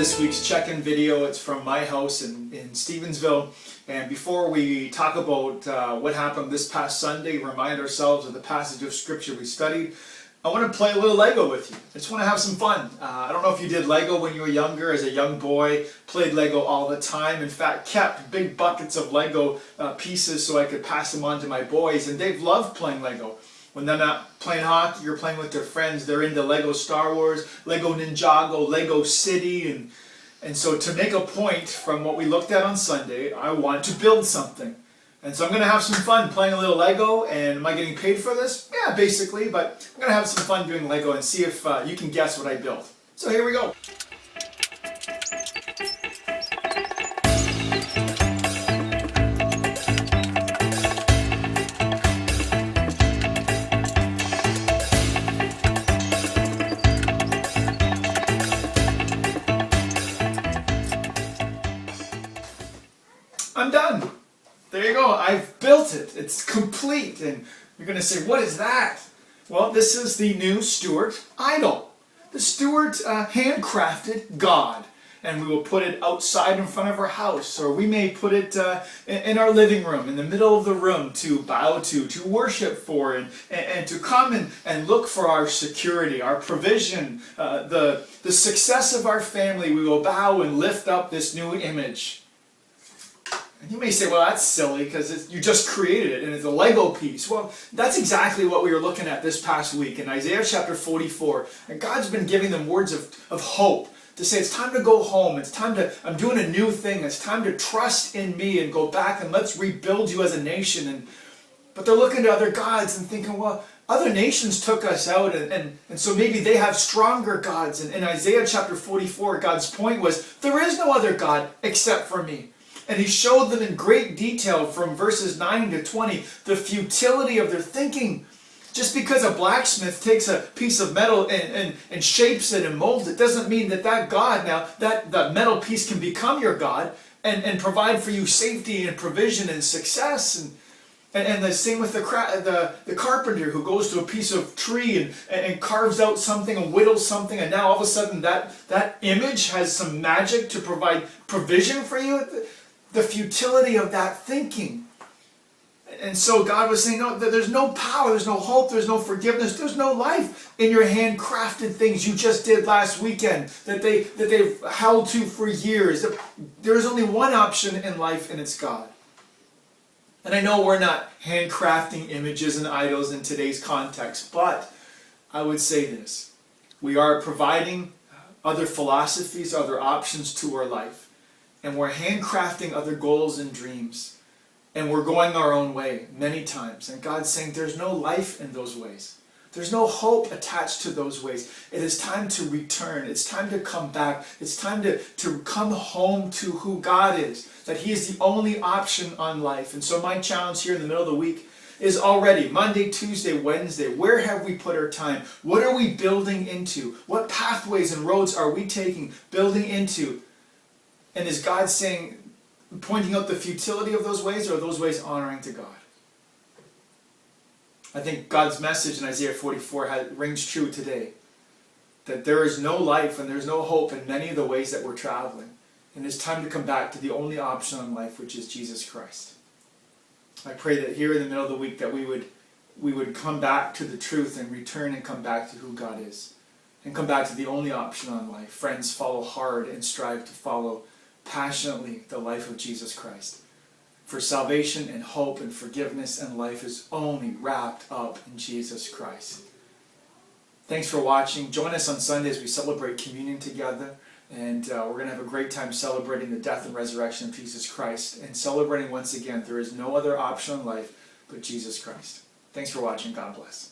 this week's check-in video. It's from my house in Stevensville. And before we talk about what happened this past Sunday, remind ourselves of the passage of Scripture we studied, I want to play a little Lego with you. I just want to have some fun. I don't know if you did Lego when you were younger. As a young boy, played Lego all the time. In fact, kept big buckets of Lego pieces so I could pass them on to my boys. And they've loved playing Lego. When they're not playing hockey, you're playing with their friends. They're into Lego Star Wars, Lego Ninjago, Lego City. And so to make a point from what we looked at on Sunday, I want to build something. And so I'm going to have some fun playing a little Lego. And am I getting paid for this? Yeah, basically. But I'm going to have some fun doing Lego and see if you can guess what I built. So here we go. I'm done. There you go. I've built it. It's complete. And you're going to say, what is that? Well, this is the new Stuart idol. The Stuart handcrafted God. And we will put it outside in front of our house. Or we may put it in our living room, in the middle of the room, to bow to worship for, and to come and look for our security, our provision, the success of our family. We will bow and lift up this new image. And you may say, well, that's silly because you just created it and it's a Lego piece. Well, that's exactly what we were looking at this past week in Isaiah chapter 44. And God's been giving them words of hope to say it's time to go home. It's time to, I'm doing a new thing. It's time to trust in me and go back and let's rebuild you as a nation. But they're looking to other gods and thinking, well, other nations took us out and so maybe they have stronger gods. And in Isaiah chapter 44, God's point was, there is no other God except for me. And he showed them in great detail from verses 9 to 20 the futility of their thinking. Just because a blacksmith takes a piece of metal and shapes it and molds it doesn't mean that God, now that metal piece can become your God and provide for you safety and provision and success. And the same with the carpenter who goes to a piece of tree and carves out something and whittles something, and now all of a sudden that image has some magic to provide provision for you. The futility of that thinking. And so God was saying, no, there's no power, there's no hope, there's no forgiveness, there's no life in your handcrafted things you just did last weekend that they've held to for years. There's only one option in life, and it's God. And I know we're not handcrafting images and idols in today's context, but I would say this. We are providing other philosophies, other options to our life. And we're handcrafting other goals and dreams. And we're going our own way many times. And God's saying there's no life in those ways. There's no hope attached to those ways. It is time to return. It's time to come back. It's time to come home to who God is. That He is the only option on life. And so my challenge here in the middle of the week is already Monday, Tuesday, Wednesday. Where have we put our time? What are we building into? What pathways and roads are we taking, building into? And is God saying, pointing out the futility of those ways, or are those ways honoring to God? I think God's message in Isaiah 44 rings true today. That there is no life and there's no hope in many of the ways that we're traveling. And it's time to come back to the only option in life, which is Jesus Christ. I pray that here in the middle of the week that we would come back to the truth and return and come back to who God is. And come back to the only option on life. Friends, follow hard and strive to follow passionately the life of Jesus Christ. For salvation and hope and forgiveness and life is only wrapped up in Jesus Christ. Thanks for watching. Join us on Sunday as we celebrate communion together. And we're going to have a great time celebrating the death and resurrection of Jesus Christ. And celebrating once again, there is no other option in life but Jesus Christ. Thanks for watching. God bless.